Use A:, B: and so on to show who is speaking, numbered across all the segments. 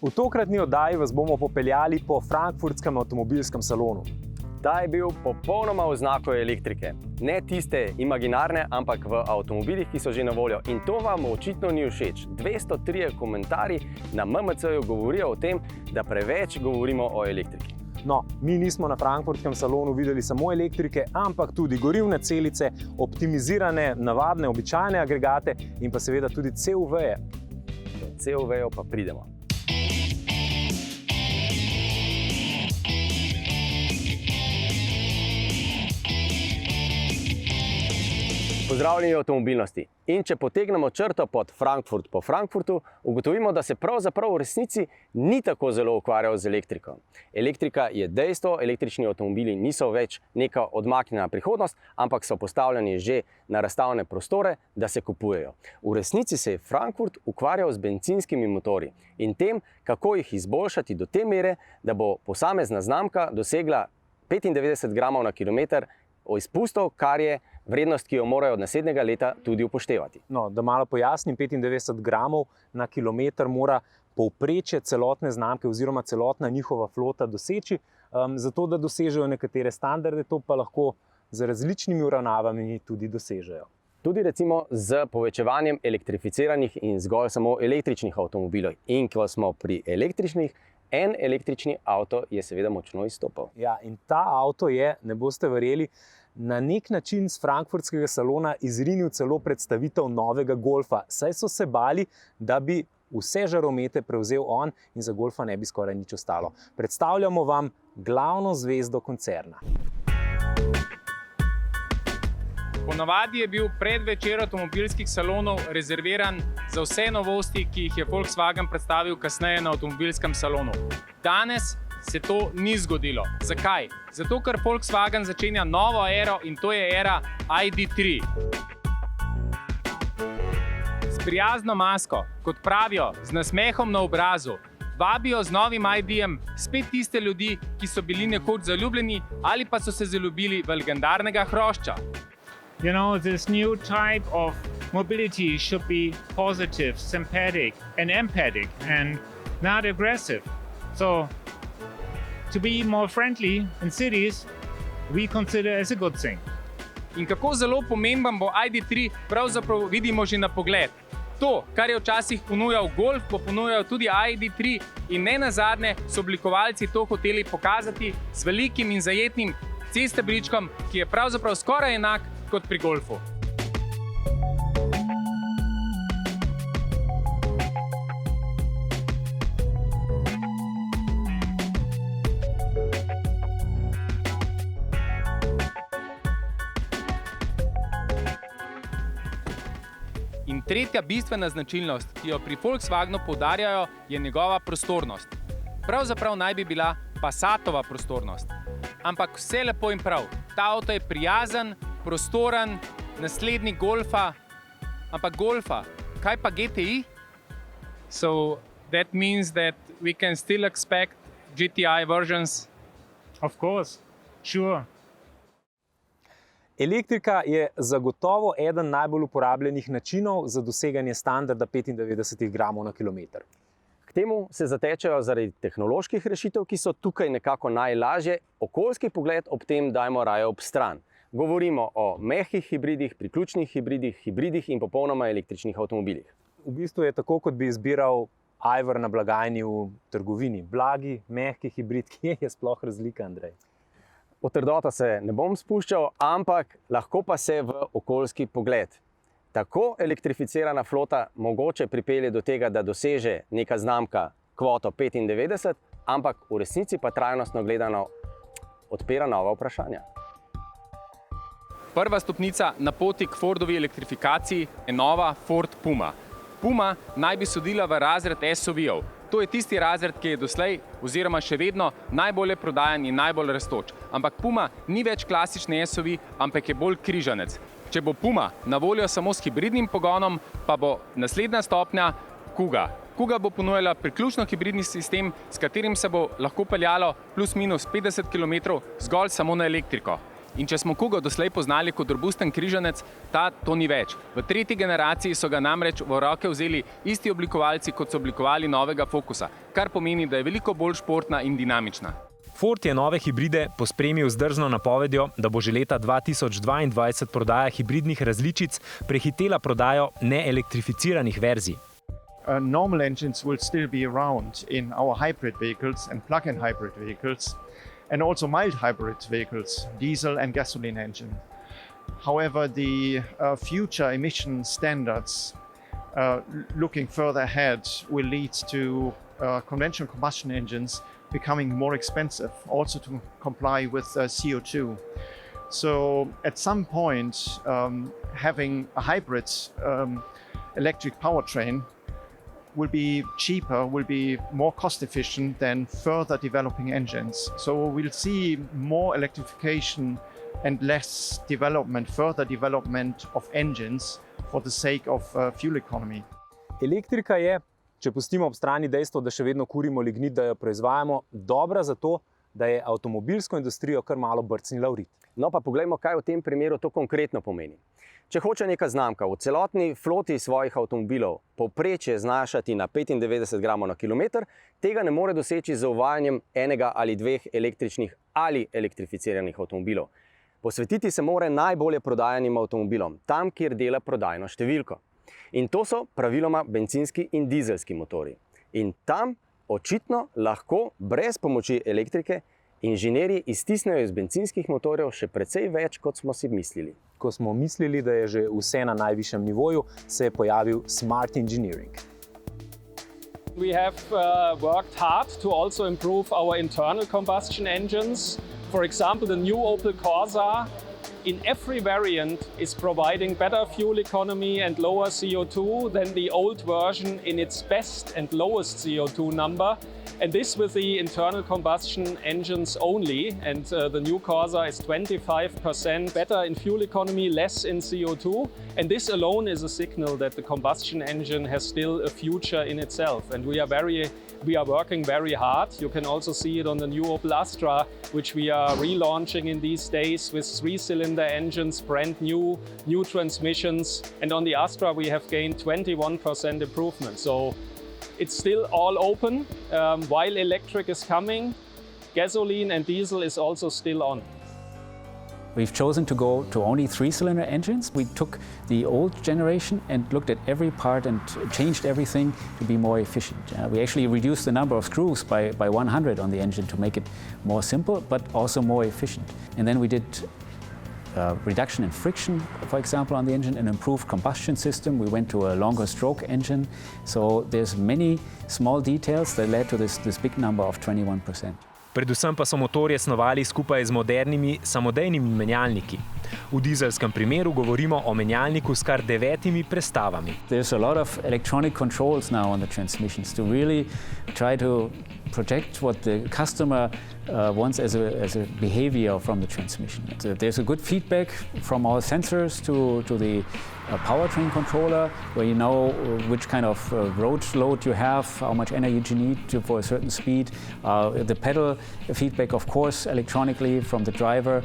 A: V tokratni oddaji vas bomo popeljali po frankfurtskem avtomobilskem salonu.
B: Ta je bil popolnoma v znaku elektrike. Ne tiste imaginarne, ampak v avtomobilih, ki so že na voljo. In to vam očitno ni všeč. 203 komentarji na MMC-ju govorijo o tem, da preveč govorimo o elektriki.
A: No, mi nismo na frankfurtskem salonu videli samo elektrike, ampak tudi gorivne celice, optimizirane, navadne, običajne agregate in pa seveda tudi CUV-je.
B: Do CUV-jev pa pridemo. Pozdravljeni v avtomobilnosti. In če potegnemo črto pod Frankfurt po Frankfurtu, ugotovimo, da se pravzaprav v resnici ni tako zelo ukvarjal z elektriko. Elektrika je dejstvo, električni avtomobili niso več neka odmaknjena prihodnost, ampak so postavljeni že na razstavne prostore, da se kupujejo. V resnici se je Frankfurt ukvarjal z bencinskimi motorji in tem, kako jih izboljšati do te mere, da bo posamezna znamka dosegla 95 gramov na kilometer izpustov, kar je vrednost, ki jo morajo od naslednjega leta tudi upoštevati.
A: No, da malo pojasnim, 95 gramov na kilometer mora povprečje celotne znamke oziroma celotna njihova flota doseči, zato da dosežejo nekatere standarde, to pa lahko z različnimi uravnavami tudi dosežejo.
B: Tudi recimo z povečevanjem elektrificiranih in zgolj samo električnih avtomobilov. In ko smo pri električnih, en električni avto je seveda močno izstopal.
A: Ja, in ta avto je, ne boste verjeli, na nek način z frankfurtskega salona izrinil celo predstavitev novega Golfa, saj so se bali, da bi vse žaromete prevzel on in za Golfa ne bi skoraj nič ostalo. Predstavljamo vam glavno zvezdo koncerna.
C: Ponavadi je bil predvečer avtomobilskih salonov rezerviran za vse novosti, ki jih je Volkswagen predstavil kasneje na avtomobilskem salonu. Danes se to ni zgodilo. Zakaj? Zato, ker Volkswagen začenja novo ero in to je era ID.3. S prijazno masko, kot pravijo, z nasmehom na obrazu, vabijo z novim ID-jem spet tiste ljudi, ki so bili nekoč zaljubljeni ali pa so se zaljubili v legendarnega hrošča.
D: You know, this new type of mobility should be positive, sympathetic and empathic and not aggressive. So, to be more friendly in cities, we consider as a good thing.
C: In kako zelo pomemben bo ID.3, pravzaprav vidimo že na pogled. To, kar je včasih ponujal Golf, bo ponujal tudi ID.3 in ne nazadnje so oblikovalci to hoteli pokazati z velikim in zajetnim C-stebričkom, ki je pravzaprav skoraj enak kot pri Golfu. In tretja bistvena značilnost, ki jo pri Volkswagenu poudarjajo, je njegova prostornost. Pravzaprav naj bi bila Passatova prostornost. Ampak vse lepo in prav. Ta avto je prijazen, prostoren, naslednji Golfa, ampak Golfa, kaj pa GTI?
D: So that means that we can still expect GTI versions? Of course, sure.
A: Elektrika je zagotovo eden najbolj uporabljenih načinov za doseganje standarda 95 gramov na kilometer.
B: K temu se zatečejo zaradi tehnoloških rešitev, ki so tukaj nekako najlažje, okoljski pogled ob tem dajmo raje ob stran. Govorimo o mehkih hibridih, priključnih hibridih, hibridih in popolnoma električnih avtomobilih.
A: V bistvu je tako, kot bi izbiral ajvar na blagajni v trgovini. Blagi, mehki hibrid, kje je sploh razlika, Andrej?
B: V trdota se ne bom spuščal, ampak lahko pa se v okoljski pogled. Tako elektrificirana flota mogoče pripelje do tega, da doseže neka znamka kvoto 95, ampak v resnici pa trajnostno gledano odpira nova vprašanja.
C: Prva stopnica na poti k Fordovi elektrifikaciji je nova Ford Puma. Puma naj bi sodila v razred SUV-jev. To je tisti razred, ki je doslej oziroma še vedno najbolje prodajan in najbolj rastoč. Ampak Puma ni več klasični SUV, ampak je bolj križanec. Če bo Puma na voljo samo s hibridnim pogonom, pa bo naslednja stopnja Kuga. Kuga bo ponujala priključno hibridni sistem, s katerim se bo lahko peljalo plus minus 50 km zgolj samo na elektriko. In če smo Kugo doslej poznali kot robusten križanec, to ni več. V tretji generaciji so ga namreč v roke vzeli isti oblikovalci, kot so oblikovali novega Focusa, kar pomeni, da je veliko bolj športna in dinamična.
A: Ford je nove hibride pospremil z drzno napovedjo, da bo že leta 2022 prodaja hibridnih različic prehitela prodajo neelektrificiranih verzij.
E: Normal engines will still be around in our hybrid vehicles and plug-in hybrid vehicles, and also mild hybrid vehicles, diesel and gasoline engine. However, the future emission standards, looking further ahead, will lead to conventional combustion engines becoming more expensive, also to comply with CO2. So at some point, having a hybrid electric powertrain will be cheaper, will be more cost efficient than further developing engines. So we'll see more electrification and less development, further development of engines for the sake of fuel economy.
A: Elektrika je, če pustimo ob strani dejstvo, da še vedno kurimo lignit, da jo proizvajamo, dobra zato, da je avtomobilsko industrijo kar malo brcnila v rit.
B: No pa poglejmo, kaj v tem primeru to konkretno pomeni. Če hoče neka znamka v celotni floti svojih avtomobilov povprečje znašati na 95 gramov na kilometer, tega ne more doseči z uvajanjem enega ali dveh električnih ali elektrificiranih avtomobilov. Posvetiti se mora najbolje prodajanim avtomobilom, tam, kjer dela prodajno številko. In to so praviloma bencinski in dizelski motorji. In tam očitno lahko brez pomoči elektrike inženirji iztisnejo iz bencinskih motorjev še precej več, kot smo si mislili.
A: Ko smo mislili, da je že vse na najvišjem nivoju, se je pojavil smart engineering.
F: We have worked hard to also improve our internal combustion engines. For example, the new Opel Corsa in every variant is providing better fuel economy and lower CO2 than the old version in its best and lowest CO2 number. And this with the internal combustion engines only. And the new Corsa is 25% better in fuel economy, less in CO2. And this alone is a signal that the combustion engine has still a future in itself. And we are working very hard. You can also see it on the new Opel Astra, which we are relaunching in these days with 3-cylinder engines, brand new transmissions. And on the Astra, we have gained 21% improvement. So it's still all open. While electric is coming, gasoline and diesel is also still on.
G: We've chosen to go to only 3-cylinder engines. We took the old generation and looked at every part and changed everything to be more efficient. We actually reduced the number of screws by 100 on the engine to make it more simple, but also more efficient. And then we did reduction in friction, for example, on the engine, an improved combustion system. We went to a longer stroke engine. So there's many small details that led to this big number of 21%.
A: Predvsem pa so motorje snovali skupaj z modernimi samodejnimi menjalniki. V dizelskem primeru govorimo o menjalniku s kar 9 prestavami.
G: There's a lot of electronic controls now on the transmissions to really try to project what the customer wants as a behavior from the transmission. There's a good feedback from our sensors to the powertrain controller, where you know which kind of road load you have, how much energy you need for a certain speed. The pedal feedback, of course, electronically from the driver.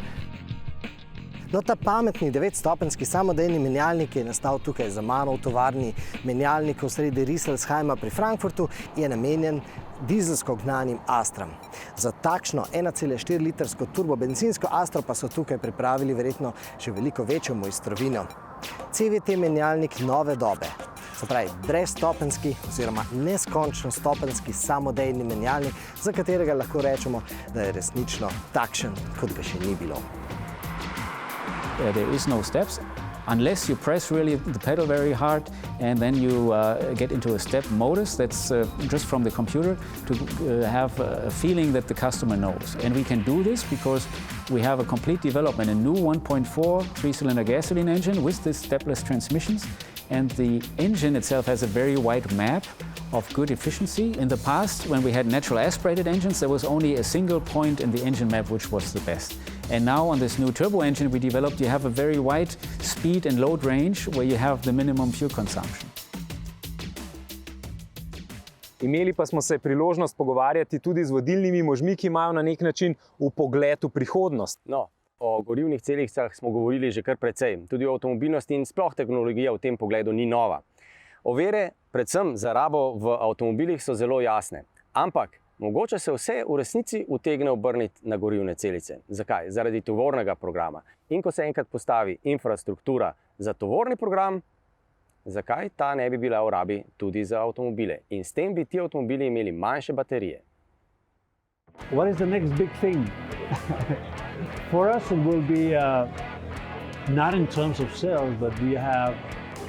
H: No, ta pametni 9-stopenjski samodejni menjalnik je nastal tukaj za mano v tovarni menjalnikov sredi Rieslsheima pri Frankfurtu, je namenjen dizelsko gnanim Astram. Za takšno 1,4 litrsko turbobenzinsko Astro pa so tukaj pripravili verjetno še veliko večjo mojstrovino. CVT menjalnik nove dobe. Se pravi, brezstopenjski oziroma neskončno stopenjski samodejni menjalnik, za katerega lahko rečemo, da je resnično takšen, kot ga še ni bilo.
G: There is no steps unless you press really the pedal very hard, and then you get into a step modus that's just from the computer to have a feeling that the customer knows. And we can do this because we have a complete development, a new 1.4 3-cylinder gasoline engine with these stepless transmissions, and the engine itself has a very wide map of good efficiency. In the past, when we had natural aspirated engines, there was only a single point in the engine map which was the best. And now on this new turbo engine we developed, you have a very wide speed and load range where you have the minimum fuel consumption.
A: Imeli pa smo se priložnost pogovarjati tudi z vodilnimi možmi, ki imajo na nek način vpogled v prihodnost.
B: No, O gorivnih celicah smo govorili že kar precej. Tudi o avtomobilnosti in sploh tehnologija v tem pogledu ni nova. Ovire, predvsem za rabo v avtomobilih, so zelo jasne. Ampak mogoče se vse v resnici utegne obrniti na gorivne celice. Zakaj? Zaradi tovornega programa. In ko se enkrat postavi infrastruktura za tovorni program, zakaj ta ne bi bila v rabi tudi za avtomobile? In s tem bi ti avtomobili imeli manjše baterije.
I: What is the next big thing? For us, it will be not in terms of sales, but we have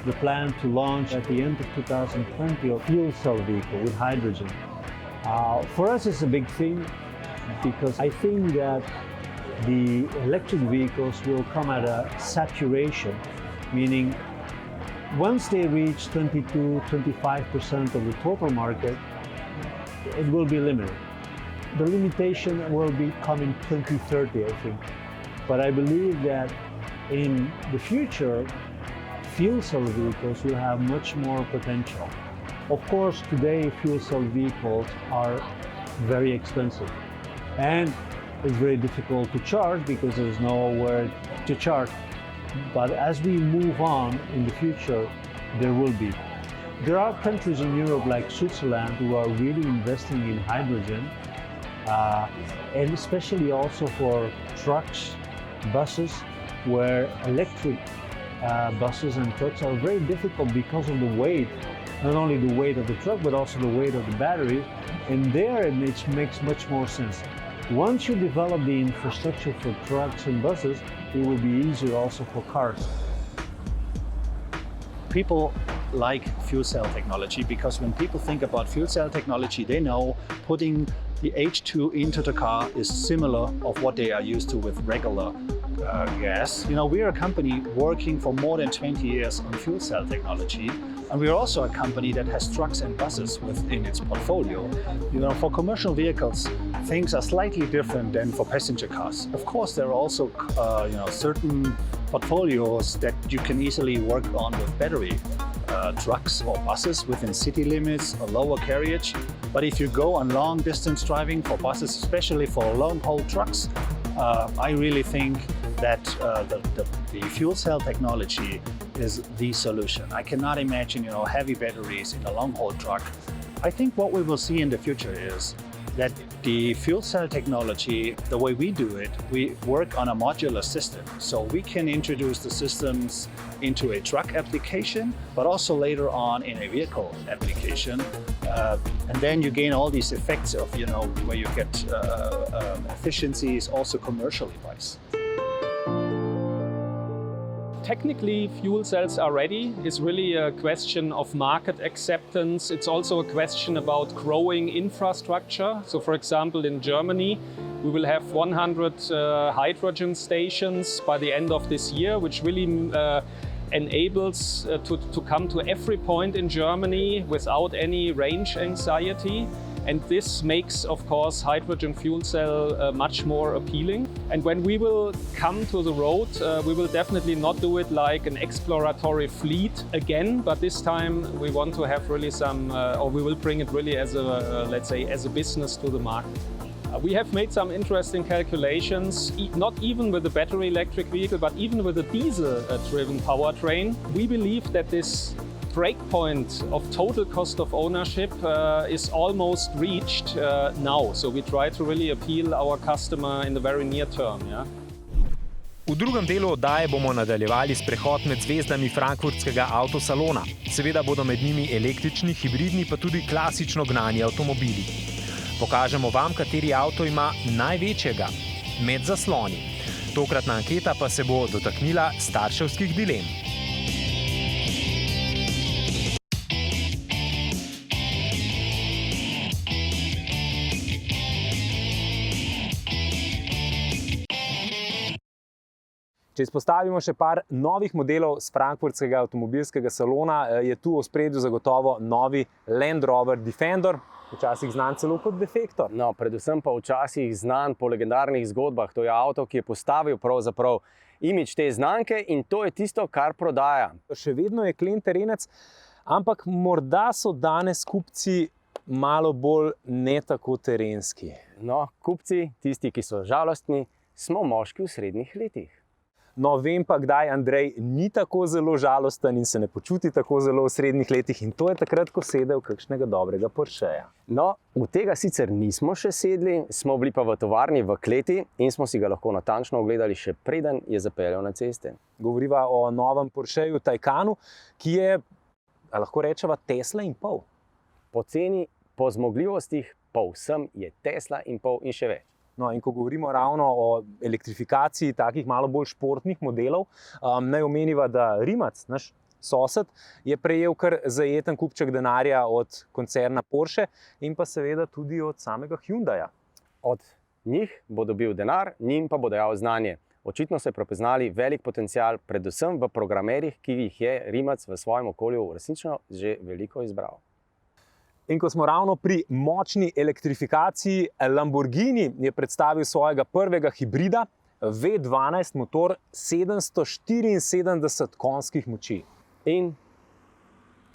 I: the plan to launch at the end of 2020 a fuel cell vehicle with hydrogen. For us, it's a big thing because I think that the electric vehicles will come at a saturation, meaning once they reach 22-25% of the total market, it will be limited. The limitation will be coming 2030, I think. But I believe that in the future, fuel cell vehicles will have much more potential. Of course, today fuel cell vehicles are very expensive and it's very difficult to charge because there's nowhere to charge. But as we move on in the future, there will be. There are countries in Europe like Switzerland who are really investing in hydrogen, and especially also for trucks, buses, where electric buses and trucks are very difficult because of the weight, not only the weight of the truck, but also the weight of the battery. And there it makes much more sense. Once you develop the infrastructure for trucks and buses, it will be easier also for cars.
J: People like fuel cell technology because when people think about fuel cell technology, they know putting the H2 into the car is similar of what they are used to with regular gas. You know, we're a company working for more than 20 years on fuel cell technology, and we're also a company that has trucks and buses within its portfolio. You know, for commercial vehicles, things are slightly different than for passenger cars. Of course, there are also certain portfolios that you can easily work on with battery trucks or buses within city limits or lower carriage. But if you go on long distance driving for buses, especially for long haul trucks, I really think that the fuel cell technology is the solution. I cannot imagine, heavy batteries in a long haul truck. I think what we will see in the future is that the fuel cell technology, the way we do it, we work on a modular system. So we can introduce the systems into a truck application, but also later on in a vehicle application. And then you gain all these effects of, where you get efficiencies also commercially wise.
F: Technically, fuel cells are ready. It's really a question of market acceptance. It's also a question about growing infrastructure. So for example, in Germany, we will have 100 hydrogen stations by the end of this year, which really enables to come to every point in Germany without any range anxiety. And this makes, of course, hydrogen fuel cell much more appealing. And when we will come to the road, we will definitely not do it like an exploratory fleet again, but this time we want to have really or we will bring it really as a, let's say, as a business to the market. We have made some interesting calculations, not even with the battery electric vehicle, but even with a diesel-driven powertrain. We believe that this breakpoint of total cost of ownership is almost reached now. So we try to really appeal our customer in the very near term. Yeah?
A: V drugem delu oddaje bomo nadaljevali sprehod med zvezdami frankfurtskega avtosalona. Seveda bodo med njimi električni, hibridni, pa tudi klasično gnani avtomobili. Pokažemo vam, kateri avto ima največjega med zasloni. Tokratna anketa pa se bo dotaknila starševskih dilem. Če izpostavimo še par novih modelov z frankfurtskega avtomobilskega salona, je tu v ospredju zagotovo novi Land Rover Defender, včasih znan celo kot Defektor.
B: No, predvsem pa včasih znan po legendarnih zgodbah. To je avto, ki je postavil pravzaprav imidž te znamke in to je tisto, kar prodaja.
A: Še vedno je klen terenec, ampak morda so danes kupci malo bolj ne tako terenski.
B: No, kupci, tisti, ki so žalostni, smo moški v srednjih letih.
A: No, vem pa, kdaj Andrej ni tako zelo žalosten in se ne počuti tako zelo v srednjih letih, in to je takrat, ko sede v kakšnega dobrega Porscheja.
B: No, v tega sicer nismo še sedli, smo bili pa v tovarni v kleti in smo si ga lahko natančno ogledali, še preden je zapeljal na ceste.
A: Govoriva o novem Porscheju Taycanu, ki je, lahko rečeva, Tesla in pol.
B: Po ceni, po zmogljivostih, povsem je Tesla in pol in še več.
A: No, in ko govorimo ravno o elektrifikaciji takih malo bolj športnih modelov, naj omeniva, da Rimac, naš sosed, je prejel kar zajeten kupček denarja od koncerna Porsche in pa seveda tudi od samega Hyundaia.
B: Od njih bo dobil denar, njim pa bo dajal znanje. Očitno so prepoznali velik potencial, predvsem v programerjih, ki jih je Rimac v svojem okolju resnično že veliko izbral.
A: In ko smo ravno pri močni elektrifikaciji, Lamborghini je predstavil svojega prvega hibrida, V12 motor, 774 konjskih moči.
B: In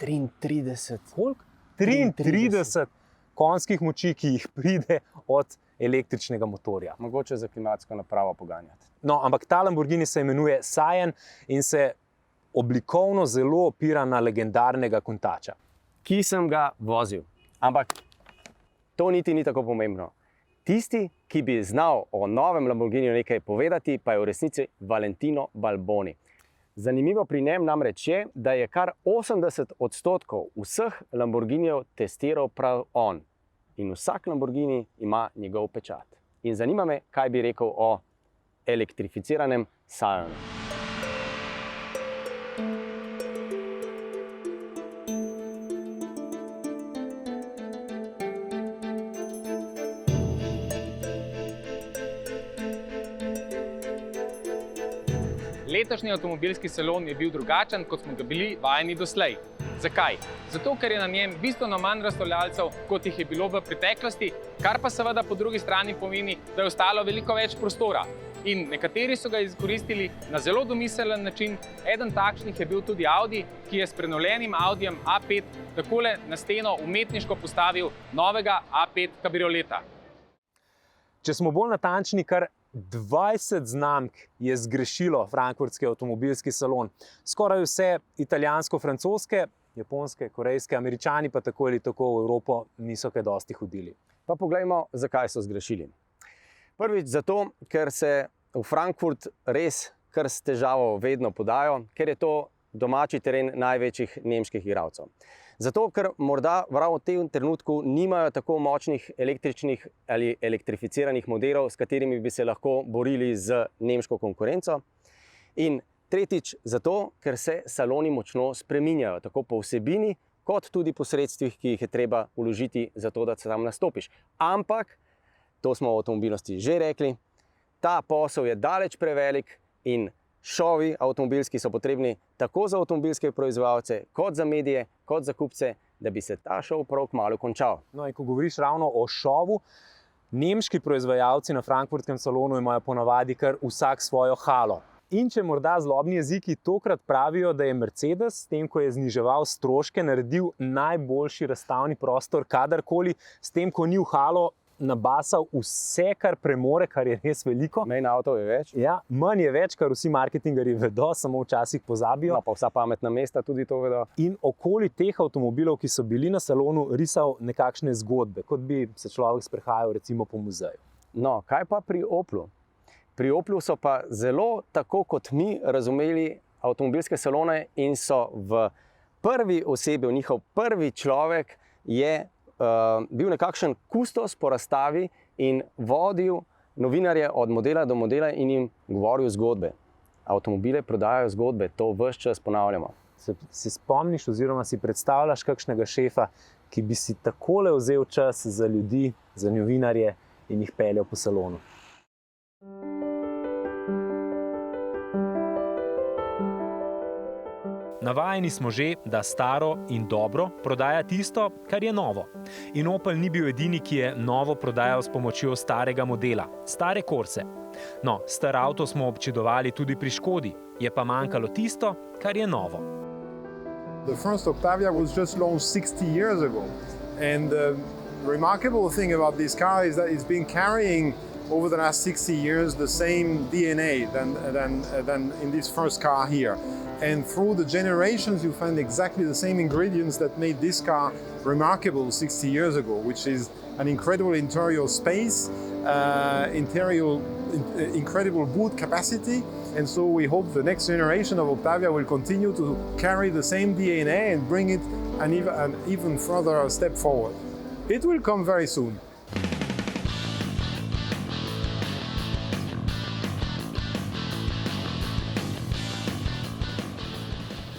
B: 33.
A: Koliko? 33 konjskih moči, ki jih pride od električnega motorja.
B: Mogoče za klimatsko napravo poganjati.
A: No, ampak ta Lamborghini se imenuje Cayenne in se oblikovno zelo opira na legendarnega Countach-a.
B: Ki sem ga vozil. Ampak to niti ni tako pomembno. Tisti, ki bi znal o novem Lamborghiniju nekaj povedati, pa je v resnici Valentino Balboni. Zanimivo pri njem namreč je, da je kar 80% vseh Lamborghinijev testiral prav on. In vsak Lamborghini ima njegov pečat. In zanima me, kaj bi rekel o elektrificiranem Cayenne.
C: Letošnji avtomobilski salon je bil drugačen, kot smo ga bili vajeni doslej. Zakaj? Zato, ker je na njem bistveno manj razstavljavcev, kot jih je bilo v preteklosti, kar pa seveda po drugi strani pomeni, da je ostalo veliko več prostora. In nekateri so ga izkoristili na zelo domiselen način. Eden takšnih je bil tudi Audi, ki je s prenovljenim Audijem A5 takole na steno umetniško postavil novega A5 kabrioleta.
A: Če smo bolj natančni, kar 20 znamk je zgrešilo frankfurtski avtomobilski salon. Skoraj vse italijansko-francoske, japonske, korejske, Američani pa tako ali tako v Evropo niso kaj dosti hodili.
B: Pa poglejmo, zakaj so zgrešili. Prvič zato, ker se v Frankfurt res kar s težavo vedno podajo, ker je to domači teren največjih nemških igralcev. Zato, ker morda prav v tem trenutku nimajo tako močnih električnih ali elektrificiranih modelov, s katerimi bi se lahko borili z nemško konkurenco. In tretjič zato, ker se saloni močno spreminjajo, tako po vsebini, kot tudi po sredstvih, ki jih je treba vložiti za to, da se tam nastopiš. Ampak, to smo v avtomobilnosti že rekli, ta posel je daleč prevelik in šovi avtomobilski so potrebni tako za avtomobilske proizvajalce, kot za medije, kot za kupce, da bi se ta šov prav kmalu končal.
A: No, in ko govoriš ravno o šovu, nemški proizvajalci na frankfurtskem salonu imajo ponavadi kar vsak svojo halo. In če morda zlobni jeziki tokrat pravijo, da je Mercedes, s tem, ko je zniževal stroške, naredil najboljši razstavni prostor kadarkoli, s tem, ko ni v halo nabasal vse, kar premore, kar je res veliko.
B: Manj avtov je več.
A: Ja, manj je več, kar vsi marketingarji vedo, samo včasih pozabijo.
B: No, pa vsa pametna mesta tudi to vedo.
A: In okoli teh avtomobilov, ki so bili na salonu, risal nekakšne zgodbe, kot bi se človek sprehajal recimo po muzeju.
B: No, kaj pa pri Oplu? Pri Oplu so pa zelo tako kot mi razumeli avtomobilske salone in so v prvi osebi, njihov prvi človek je bil nekakšen kustos po razstavi in vodil novinarje od modela do modela in jim govoril zgodbe. Avtomobile prodajajo zgodbe, to ves čas ponavljamo.
A: Si spomniš oziroma si predstavljaš kakšnega šefa, ki bi si takole vzel čas za ljudi, za novinarje in jih peljal po salonu? Navajeni smo že, da staro in dobro prodaja tisto, kar je novo. In Opel ni bil edini, ki je novo prodajal s pomočjo starega modela, stare Corse. No, star avto smo občudovali tudi pri Škodi, je pa manjkalo tisto, kar je novo.
K: The first Octavia was just launched 60 years ago. And the remarkable thing about this car is that it's been carrying over the last 60 years the same DNA than in this first car here. And through the generations, you find exactly the same ingredients that made this car remarkable 60 years ago, which is an incredible interior space, incredible boot capacity. And so we hope the next generation of Octavia will continue to carry the same DNA and bring it an even further step forward. It will come very soon.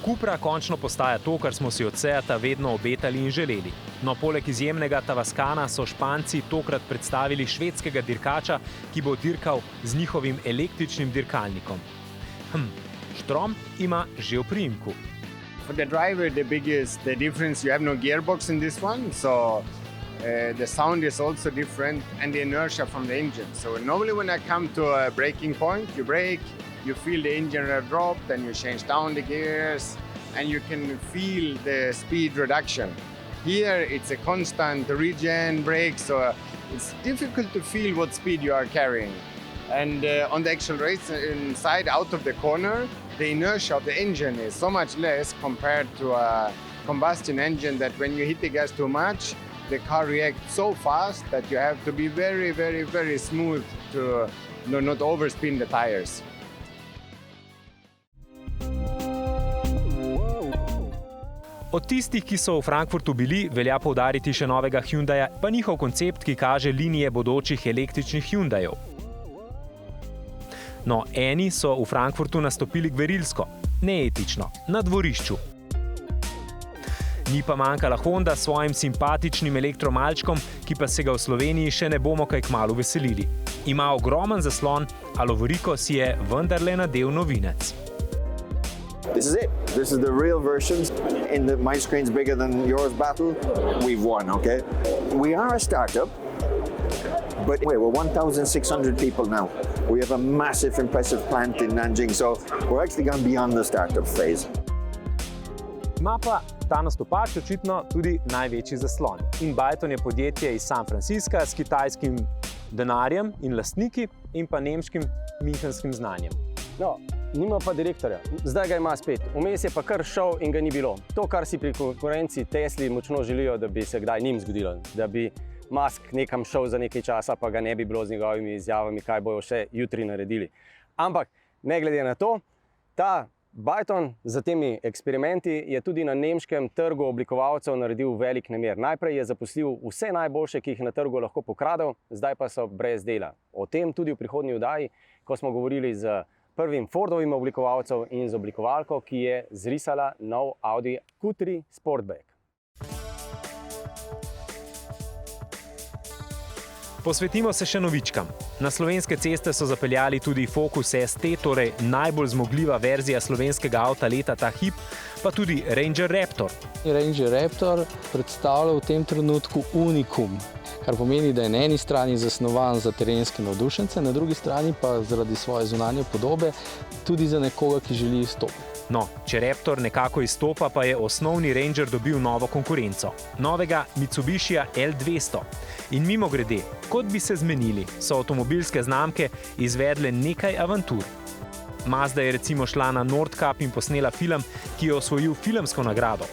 A: Cupra končno postaja to, kar smo si od Seata vedno obetali in želeli. No, poleg izjemnega Tavascana so Španci tokrat predstavili švedskega dirkača, ki bo dirkal z njihovim električnim dirkalnikom. Štrom ima že v priimku.
L: For the driver, the difference, you have no gearbox in this one, so the sound is also different and the inertia from the engine. So normally when I come to a braking point, you brake, you feel the engine rev drop, then you change down the gears and you can feel the speed reduction. Here it's a constant regen brake, so it's difficult to feel what speed you are carrying. And on the acceleration side out of the corner, the inertia of the engine is so much less compared to a combustion engine that when you hit the gas too much, the car reacts so fast that you have to be very, very, very smooth to not overspin the tires.
A: Od tistih, ki so v Frankfurtu bili, velja poudariti še novega Hyundaia, pa njihov koncept, ki kaže linije bodočih električnih Hyundaijev. No, eni so v Frankfurtu nastopili gverilsko, neetično, na dvorišču. Ni pa manjkala Honda s svojim simpatičnim elektromalčkom, ki pa se ga v Sloveniji še ne bomo kaj kmalu veselili. Ima ogromen zaslon, a lovoriko si je vendarle nadel novinec.
M: This is it. This is the real version. In the my screen's bigger than yours battle, we've won, okay? We are a startup, but we're 1,600 people now. We have a massive, impressive plant in Nanjing, so we're actually gone beyond the startup phase.
A: Ima pa ta nastopač očitno tudi največji zaslon. In Byton je podjetje iz San Francisca s kitajskim denarjem in lastniki in pa nemškim minhenskim znanjem.
B: No, nima pa direktorja. Zdaj ga ima spet. Vmes je pa kar šel in ga ni bilo. To, kar si pri konkurenci Tesli močno želijo, da bi se kdaj njim zgodilo. Da bi Musk nekam šel za nekaj časa, pa ga ne bi bilo z njegovimi izjavami, kaj bojo še jutri naredili. Ampak, ne glede na to, ta Byton za temi eksperimenti je tudi na nemškem trgu oblikovalcev naredil velik nemer. Najprej je zaposlil vse najboljše, ki jih na trgu lahko pokradel, zdaj pa so brez dela. O tem tudi v prihodnji oddaji, ko smo govorili z prvim Fordovim oblikovalcem in z oblikovalko, ki je zrisala nov Audi Q3 Sportback.
A: Posvetimo se še novičkam. Na slovenske ceste so zapeljali tudi Focus ST, torej najbolj zmogljiva verzija slovenskega avta leta ta hip, pa tudi Ranger Raptor.
N: Ranger Raptor predstavlja v tem trenutku unikum, kar pomeni, da je na eni strani zasnovan za terenske navdušence, na drugi strani pa zaradi svoje zunanje podobe tudi za nekoga, ki želi izstopiti.
A: No, če Raptor nekako izstopa, pa je osnovni Ranger dobil novo konkurenco, novega Mitsubishija L200. In mimogrede, kot bi se zmenili, so avtomobilske znamke izvedle nekaj avantur. Mazda je recimo šla na Nordcup in posnela film, ki je osvojil filmsko nagrado.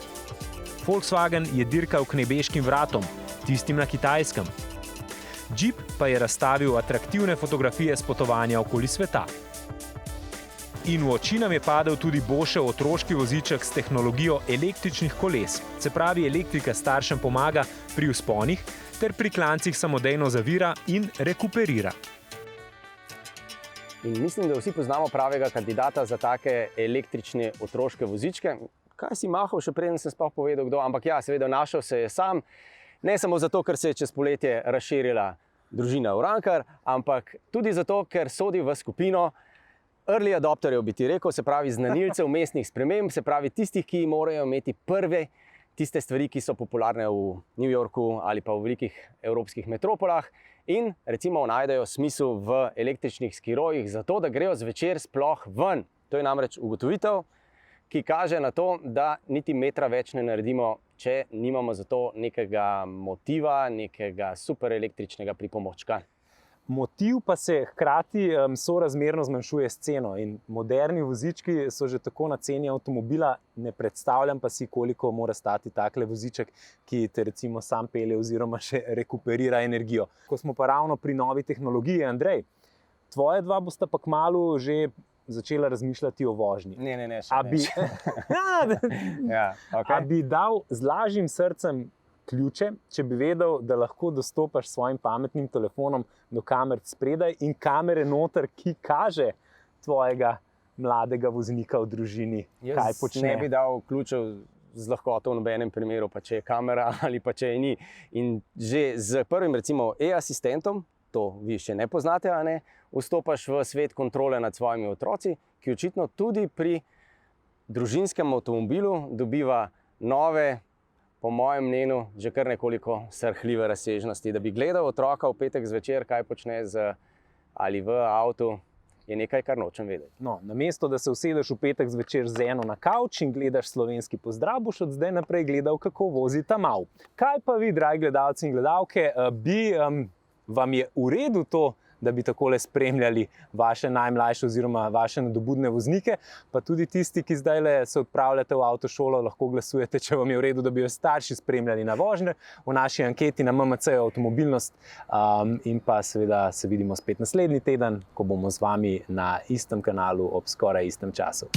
A: Volkswagen je dirkal k nebeškim vratom, tistim na Kitajskem. Jeep pa je razstavil atraktivne fotografije s potovanja okoli sveta. In v oči nam je padel tudi Boschev otroški voziček s tehnologijo električnih koles. Se pravi, elektrika staršem pomaga pri vzponih ter pri klancih samodejno zavira in rekuperira.
B: In mislim, da vsi poznamo pravega kandidata za take električne otroške vozičke. Kaj si mahal, še preden sem sploh povedal kdo, ampak ja, seveda našel se je sam. Ne samo zato, ker se je čez poletje razširila družina Urankar, ampak tudi zato, ker sodi v skupino early adopterjev, bi ti rekel, se pravi znanilcev mestnih sprememb, se pravi tistih, ki morajo imeti prve tiste stvari, ki so popularne v New Yorku ali pa v velikih evropskih metropolah in recimo najdejo smisel v električnih skirojih, zato da grejo zvečer sploh ven. To je namreč ugotovitev, ki kaže na to, da niti metra več ne naredimo, če nimamo za to nekega motiva, nekega super električnega pripomočka.
A: motiv pa se hkrati sorazmerno zmanjšuje s ceno. In moderni vozički so že tako na ceni avtomobila, ne predstavljam pa si, koliko mora stati takle voziček, ki te recimo sam pelje oziroma še rekuperira energijo. Ko smo pa ravno pri novi tehnologiji, Andrej, tvoje dva bosta pa kmalu že začela razmišljati o vožnji.
B: Ne, še
A: A bi dal z lažjim srcem ključe, če bi vedel, da lahko dostopaš s svojim pametnim telefonom do kamer spredaj in kamere noter, ki kaže tvojega mladega voznika v družini, kaj počne?
B: Jaz ne bi dal ključev z lahkoto v nobenem primeru, pa če je kamera ali pa če je ni. In že z prvim, recimo, e-asistentom, to vi še ne poznate, a ne, vstopaš v svet kontrole nad svojimi otroci, ki očitno tudi pri družinskem avtomobilu dobiva nove, po mojem mnenju, že kar nekoliko srhljive razsežnosti. Da bi gledal otroka v petek zvečer, kaj počne ali v avtu, je nekaj, kar nočem vedeti.
A: No, namesto, da se usedeš v petek zvečer z eno na kavč in gledaš slovenski pozdrav, boš od zdaj naprej gledal, kako vozi ta mal. Kaj pa vi, dragi gledalci in gledalke, vam je v redu to, da bi takole spremljali vaše najmlajše oziroma vaše nadobudne voznike, pa tudi tisti, ki zdajle se odpravljate v avtošolo, lahko glasujete, če vam je v redu, da bi jo starši spremljali na vožnje v naši anketi na MMC Avtomobilnost. In pa seveda se vidimo spet naslednji teden, ko bomo z vami na istem kanalu ob skoraj istem času.